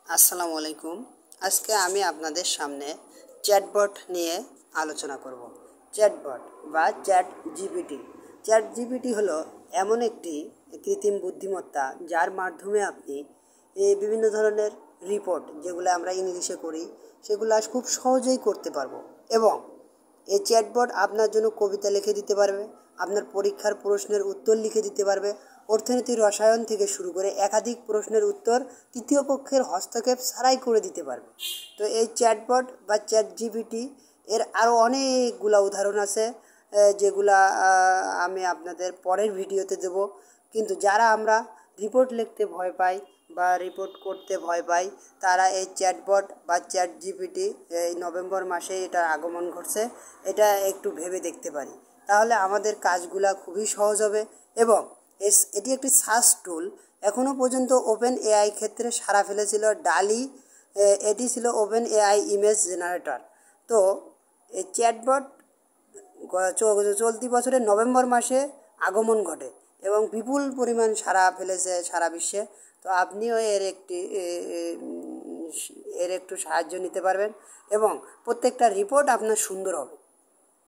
আসসালামু আলাইকুম। আজকে আমি আপনাদের সামনে চ্যাটবট নিয়ে আলোচনা করব। চ্যাটবট বা চ্যাট জিপিটি। চ্যাট জিপিটি হলো এমন একটি কৃত্রিম বুদ্ধিমত্তা যার মাধ্যমে আপনি বিভিন্ন ধরনের রিপোর্ট যেগুলো আমরা ইংলিশে করি সেগুলো খুব সহজেই করতে পারবো। এবং এই চ্যাটবট আপনার জন্য কবিতা লিখে দিতে পারবে, আপনার পরীক্ষার প্রশ্নের উত্তর লিখে দিতে পারবে, অর্থনীতি রসায়ন থেকে শুরু করে একাধিক প্রশ্নের উত্তর তৃতীয় পক্ষের হস্তক্ষেপ ছাড়াই করে দিতে পারবে। তো এই চ্যাটবট বা চ্যাট জিপিটি এর আরও অনেকগুলা উদাহরণ আছে, যেগুলা আমি আপনাদের পরের ভিডিওতে দেব। কিন্তু যারা আমরা রিপোর্ট লিখতে ভয় পাই বা রিপোর্ট করতে ভয় পাই তারা এই চ্যাটবট বা চ্যাট জিপিটি এই নভেম্বর মাসে এটার আগমন ঘটছে, এটা একটু ভেবে দেখতে পারি, তাহলে আমাদের কাজগুলা খুবই সহজ হবে। এবং এটি একটি সার্চ টুল। এখনও পর্যন্ত ওপেন এআই ক্ষেত্রে সাড়া ফেলেছিল ডালি, এটি ছিল ওপেন এআই ইমেজ জেনারেটর। তো এই চ্যাটবট চলতি বছরের নভেম্বর মাসে আগমন ঘটে এবং বিপুল পরিমাণ সাড়া ফেলেছে সারা বিশ্বে। তো আপনিও এর একটু সাহায্য নিতে পারবেন এবং প্রত্যেকটা রিপোর্ট আপনার সুন্দর হবে।